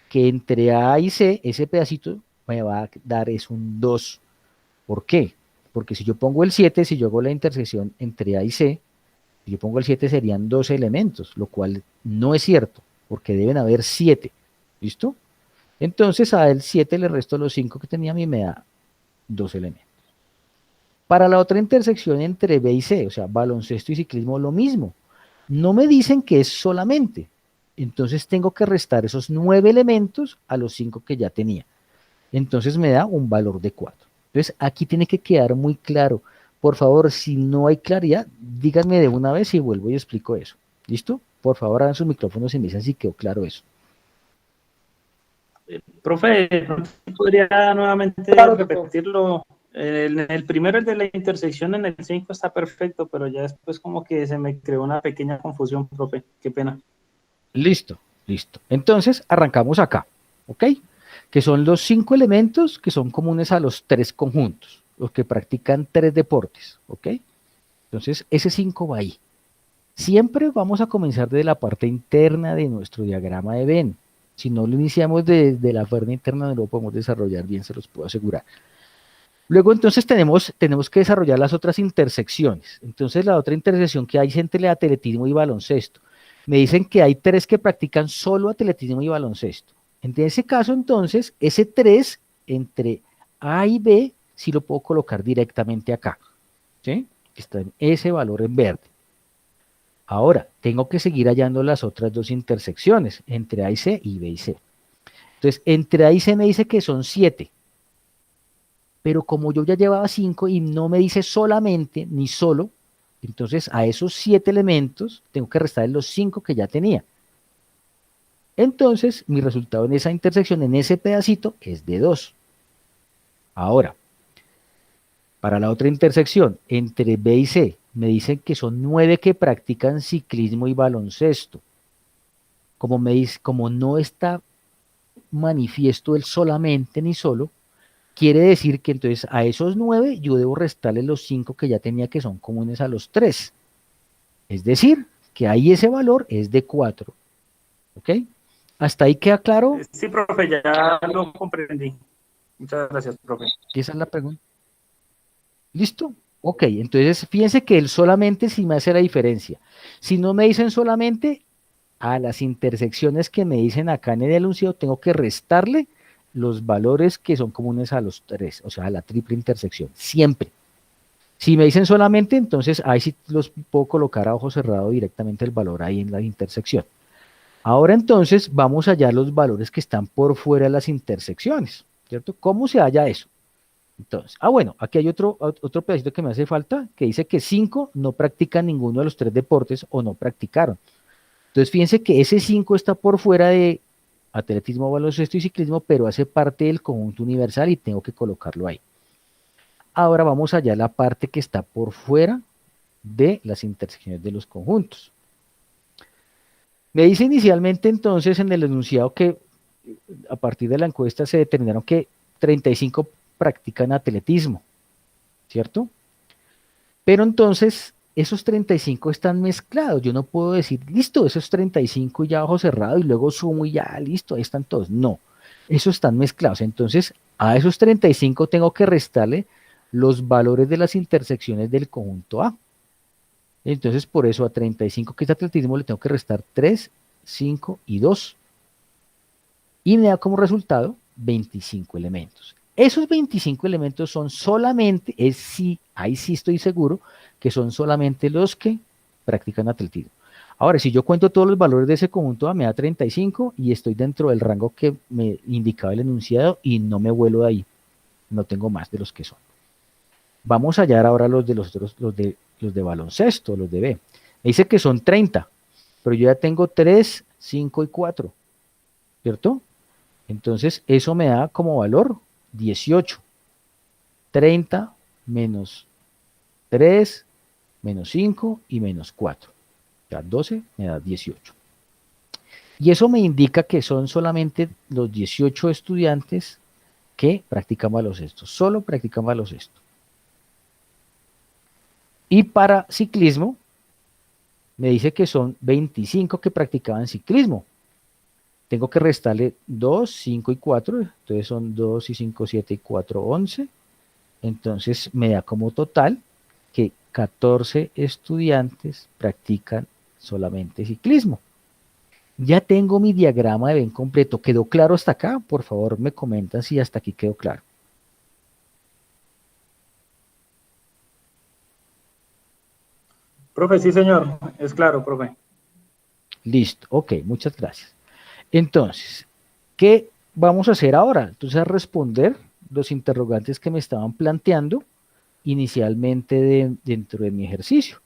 que entre A y C, ese pedacito me va a dar es un 2. ¿Por qué? Porque si yo pongo el 7, si yo hago la intersección entre A y C, Si yo pongo el 7 serían 12 elementos, lo cual no es cierto, porque deben haber 7. ¿Listo? Entonces a el 7 le resto los 5 que tenía y me da 2 elementos. Para la otra intersección entre B y C, o sea, baloncesto y ciclismo, lo mismo. No me dicen que es solamente. Entonces tengo que restar esos 9 elementos a los 5 que ya tenía. Entonces me da un valor de 4. Entonces aquí tiene que quedar muy claro. Por favor, si no hay claridad, díganme de una vez y vuelvo y explico eso. ¿Listo? Por favor, hagan sus micrófonos y me dicen si quedó claro eso. Profe, ¿no podría nuevamente Claro que puedo. repetirlo? El primero, el de la intersección en el 5 está perfecto, pero ya después como que se me creó una pequeña confusión, profe. Qué pena. Listo, listo. Entonces arrancamos acá, ¿ok? Que son los 5 elementos que son comunes a los 3 conjuntos, los que practican 3 deportes, ¿ok? Entonces ese 5 va ahí. Siempre vamos a comenzar desde la parte interna de nuestro diagrama de Venn. Si no lo iniciamos desde la parte interna, no lo podemos desarrollar bien, se los puedo asegurar. Luego entonces tenemos que desarrollar las otras intersecciones. Entonces la otra intersección que hay es entre atletismo y baloncesto. Me dicen que hay 3 que practican solo atletismo y baloncesto. En ese caso entonces, ese 3 entre A y B, sí lo puedo colocar directamente acá. ¿Sí? Está en ese valor en verde. Ahora, tengo que seguir hallando las otras 2 intersecciones, entre A y C y B y C. Entonces, entre A y C me dice que son 7. Pero como yo ya llevaba 5 y no me dice solamente ni solo, entonces a esos 7 elementos tengo que restar los 5 que ya tenía. Entonces, mi resultado en esa intersección, en ese pedacito, es de 2. Ahora, para la otra intersección, entre B y C, me dicen que son 9 que practican ciclismo y baloncesto. Como no está manifiesto el solamente ni solo, quiere decir que entonces a esos 9 yo debo restarle los 5 que ya tenía que son comunes a los 3. Es decir, que ahí ese valor es de 4. ¿Ok? ¿Hasta ahí queda claro? Sí, profe, ya lo comprendí. Muchas gracias, profe. Esa es la pregunta. ¿Listo? Ok, entonces fíjense que el solamente sí me hace la diferencia. Si no me dicen solamente, a las intersecciones que me dicen acá en el enunciado tengo que restarle los valores que son comunes a los 3, o sea, a la triple intersección, siempre. Si me dicen solamente, entonces ahí sí los puedo colocar a ojo cerrado directamente el valor ahí en la intersección. Ahora entonces vamos a hallar los valores que están por fuera de las intersecciones, ¿cierto? ¿Cómo se halla eso? Entonces, bueno, aquí hay otro pedacito que me hace falta, que dice que 5 no practican ninguno de los 3 deportes o no practicaron. Entonces, fíjense que ese 5 está por fuera de atletismo, baloncesto y ciclismo, pero hace parte del conjunto universal y tengo que colocarlo ahí. Ahora vamos allá a la parte que está por fuera de las intersecciones de los conjuntos. Me dice inicialmente entonces en el enunciado que a partir de la encuesta se determinaron que 35 practican atletismo, ¿cierto? Pero entonces esos 35 están mezclados. Yo no puedo decir, listo, esos 35 y ya ojo cerrado y luego sumo y ya, listo, ahí están todos. No, esos están mezclados. Entonces, a esos 35 tengo que restarle los valores de las intersecciones del conjunto A. Entonces, por eso a 35 que es atletismo le tengo que restar 3, 5 y 2. Y me da como resultado 25 elementos. Esos 25 elementos son solamente, ahí sí estoy seguro, que son solamente los que practican atletismo. Ahora, si yo cuento todos los valores de ese conjunto A, me da 35 y estoy dentro del rango que me indicaba el enunciado y no me vuelo de ahí. No tengo más de los que son. Vamos a hallar ahora los de baloncesto, los de B. Me dice que son 30, pero yo ya tengo 3, 5 y 4, ¿cierto? Entonces, eso me da como valor 18. 30 menos 3, menos 5 y menos 4. Ya 12 me da 18. Y eso me indica que son solamente los 18 estudiantes que practican baloncesto. Solo practican baloncesto. Y para ciclismo, me dice que son 25 que practicaban ciclismo. Tengo que restarle 2, 5 y 4. Entonces son 2 y 5, 7 y 4, 11. Entonces me da como total que 14 estudiantes practican solamente ciclismo. Ya tengo mi diagrama de Venn completo. ¿Quedó claro hasta acá? Por favor, me comentan si hasta aquí quedó claro. Profe, sí, señor. Es claro, profe. Listo, ok, muchas gracias. Entonces, ¿qué vamos a hacer ahora? Entonces, a responder los interrogantes que me estaban planteando inicialmente dentro de mi ejercicio.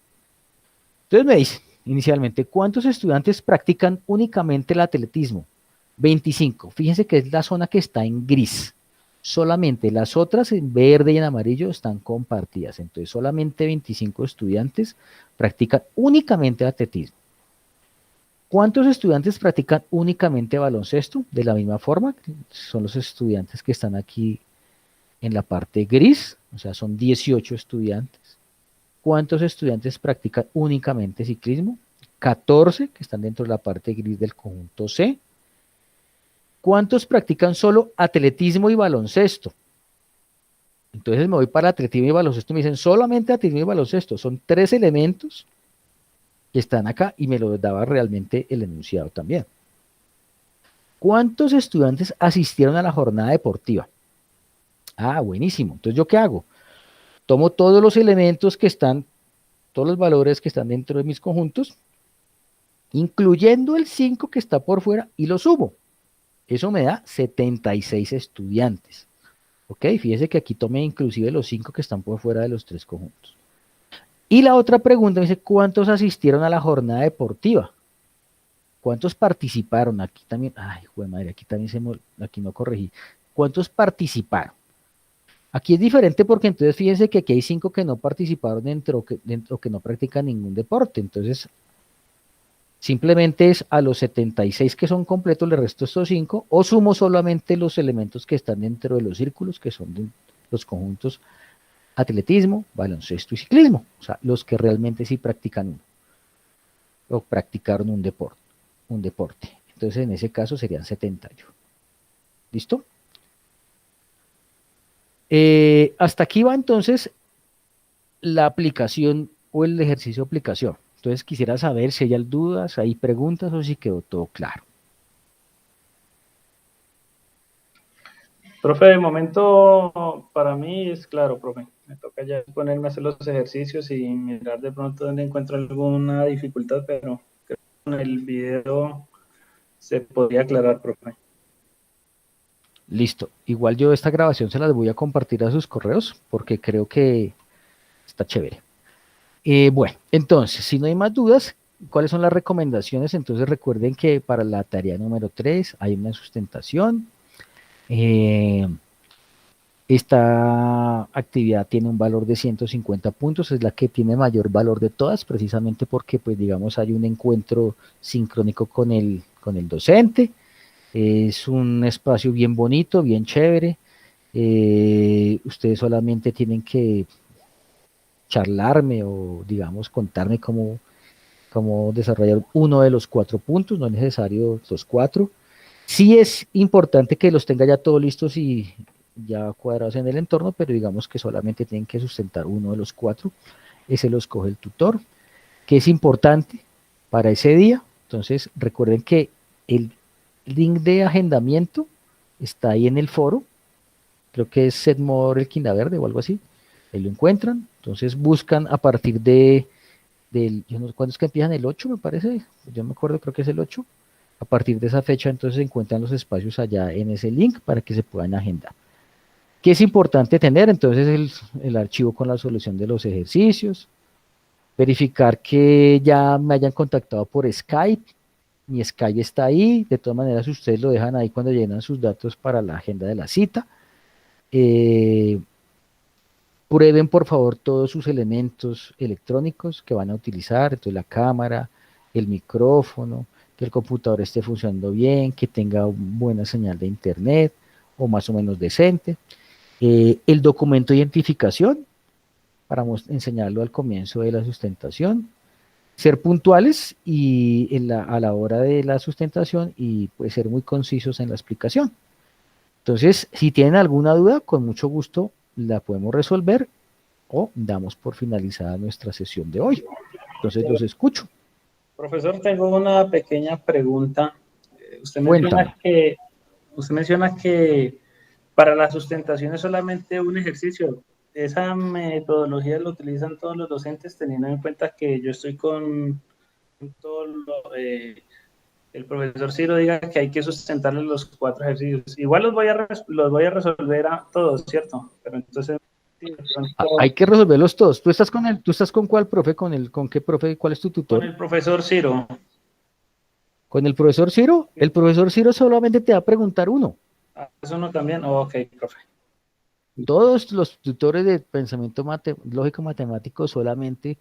Entonces me dice, inicialmente, ¿cuántos estudiantes practican únicamente el atletismo? 25. Fíjense que es la zona que está en gris. Solamente las otras en verde y en amarillo están compartidas. Entonces, solamente 25 estudiantes practican únicamente atletismo. ¿Cuántos estudiantes practican únicamente baloncesto? De la misma forma, son los estudiantes que están aquí en la parte gris, o sea, son 18 estudiantes. ¿Cuántos estudiantes practican únicamente ciclismo? 14, que están dentro de la parte gris del conjunto C. ¿Cuántos practican solo atletismo y baloncesto? Entonces me voy para atletismo y baloncesto, me dicen solamente atletismo y baloncesto. Son 3 elementos que están acá y me lo daba realmente el enunciado también. ¿Cuántos estudiantes asistieron a la jornada deportiva? Ah, buenísimo. Entonces, ¿yo qué hago? Tomo todos los elementos que están, todos los valores que están dentro de mis conjuntos, incluyendo el 5 que está por fuera, y lo sumo. Eso me da 76 estudiantes. ¿Ok? Fíjese que aquí tomé inclusive los 5 que están por fuera de los 3 conjuntos. Y la otra pregunta me dice, ¿cuántos asistieron a la jornada deportiva? ¿Cuántos participaron? Aquí también, ay, jue madre, aquí también aquí no corregí. ¿Cuántos participaron? Aquí es diferente porque entonces fíjense que aquí hay 5 que no participaron dentro que no practican ningún deporte. Entonces, simplemente es a los 76 que son completos, le resto estos 5, o sumo solamente los elementos que están dentro de los círculos, que son de los conjuntos atletismo, baloncesto y ciclismo. O sea, los que realmente sí practican uno, o practicaron un deporte. Entonces, en ese caso serían 71. ¿Listo? Hasta aquí va entonces la aplicación o el ejercicio de aplicación. Entonces quisiera saber si hay dudas, hay preguntas o si quedó todo claro. Profe, de momento para mí es claro, profe. Me toca ya ponerme a hacer los ejercicios y mirar de pronto dónde encuentro alguna dificultad, pero creo que con el video se podría aclarar, profe. Listo. Igual yo esta grabación se las voy a compartir a sus correos porque creo que está chévere. Bueno, entonces, si no hay más dudas, ¿cuáles son las recomendaciones? Entonces recuerden que para la tarea número 3 hay una sustentación. Esta actividad tiene un valor de 150 puntos, es la que tiene mayor valor de todas, precisamente porque, pues, digamos, hay un encuentro sincrónico con el docente. Es un espacio bien bonito, bien chévere. Ustedes solamente tienen que charlarme o, digamos, contarme cómo desarrollar uno de los 4 puntos, no es necesario los 4. Sí es importante que los tenga ya todos listos y ya cuadrados en el entorno, pero digamos que solamente tienen que sustentar uno de los 4. Ese lo escoge el tutor, que es importante para ese día. Entonces, recuerden que el link de agendamiento está ahí en el foro. Creo que es Sedmore el Quinda Verde o algo así. Ahí lo encuentran. Entonces, buscan a partir yo no sé cuándo es que empiezan, el 8 me parece. Yo me acuerdo, creo que es el 8. A partir de esa fecha, entonces se encuentran los espacios allá en ese link para que se puedan agendar. ¿Qué es importante tener? Entonces el archivo con la solución de los ejercicios, verificar que ya me hayan contactado por Skype, mi Skype está ahí, de todas maneras ustedes lo dejan ahí cuando llenan sus datos para la agenda de la cita. Prueben por favor todos sus elementos electrónicos que van a utilizar, entonces la cámara, el micrófono, que el computador esté funcionando bien, que tenga buena señal de internet o más o menos decente. El documento de identificación, para enseñarlo al comienzo de la sustentación. Ser puntuales a la hora de la sustentación y pues ser muy concisos en la explicación. Entonces, si tienen alguna duda, con mucho gusto la podemos resolver o damos por finalizada nuestra sesión de hoy. Entonces los escucho. Profesor, tengo una pequeña pregunta. Usted Cuéntame. menciona que para la sustentación es solamente un ejercicio. ¿Esa metodología la utilizan todos los docentes teniendo en cuenta que yo estoy con todo el profesor Ciro diga que hay que sustentarle los 4 ejercicios? Igual los voy a resolver a todos, ¿cierto? Pero entonces, sí, de pronto, Hay que resolverlos todos. ¿Tú estás con cuál profe? ¿Con qué profe? ¿Cuál es tu con tutor? el profesor Ciro. ¿Con el profesor Ciro? El profesor Ciro solamente te va a preguntar uno. ¿Eso no también? Oh, ok, profe. Todos los tutores de pensamiento lógico matemático solamente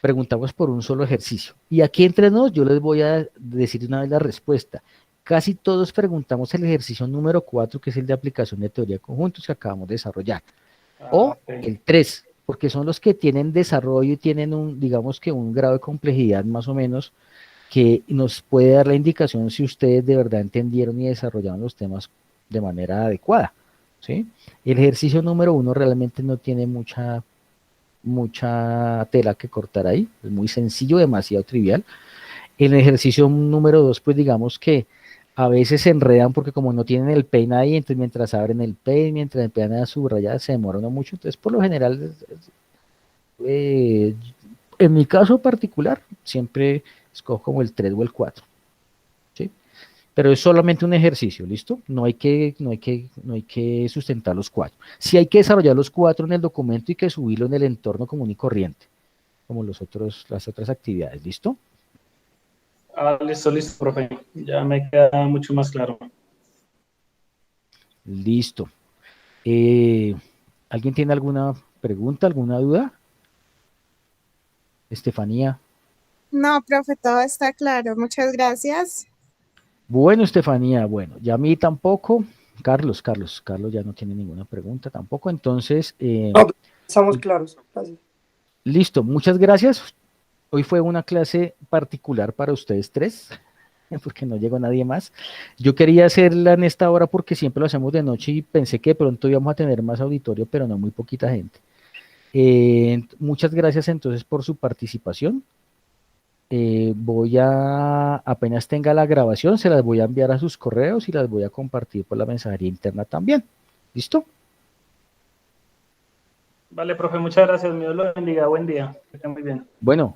preguntamos por un solo ejercicio. Y aquí entre nos yo les voy a decir una vez la respuesta. Casi todos preguntamos el ejercicio número 4, que es el de aplicación de teoría de conjuntos que acabamos de desarrollar. O Okay. el 3, porque son los que tienen desarrollo y tienen digamos que un grado de complejidad más o menos que nos puede dar la indicación si ustedes de verdad entendieron y desarrollaron los temas de manera adecuada, ¿sí? El ejercicio número 1 realmente no tiene mucha tela que cortar ahí, es muy sencillo, demasiado trivial. El ejercicio número 2, pues digamos que a veces se enredan porque como no tienen el pen ahí, entonces mientras abren el pen, mientras empiezan a subrayar, se demora uno mucho, entonces por lo general, en mi caso particular, siempre escojo como el 3 o el 4, ¿sí? Pero es solamente un ejercicio, ¿listo? No hay que sustentar los 4. Sí hay que desarrollar los 4 en el documento y que subirlo en el entorno común y corriente, como las otras actividades, ¿listo? Listo, profe. Ya me queda mucho más claro. Listo. ¿Alguien tiene alguna pregunta, alguna duda? Estefanía. No, profe, todo está claro. Muchas gracias. Bueno, Estefanía, bueno, ya a mí tampoco. Carlos ya no tiene ninguna pregunta tampoco. Entonces, No, estamos claros. Gracias. listo, muchas gracias. Hoy fue una clase particular para ustedes tres, porque no llegó nadie más. Yo quería hacerla en esta hora porque siempre lo hacemos de noche y pensé que de pronto íbamos a tener más auditorio, pero no muy poquita gente. Muchas gracias entonces por su participación. Apenas tenga la grabación, se las voy a enviar a sus correos y las voy a compartir por la mensajería interna también. ¿Listo? Vale, profe, muchas gracias. Dios lo bendiga. Buen día. Que esté muy bien. Bueno,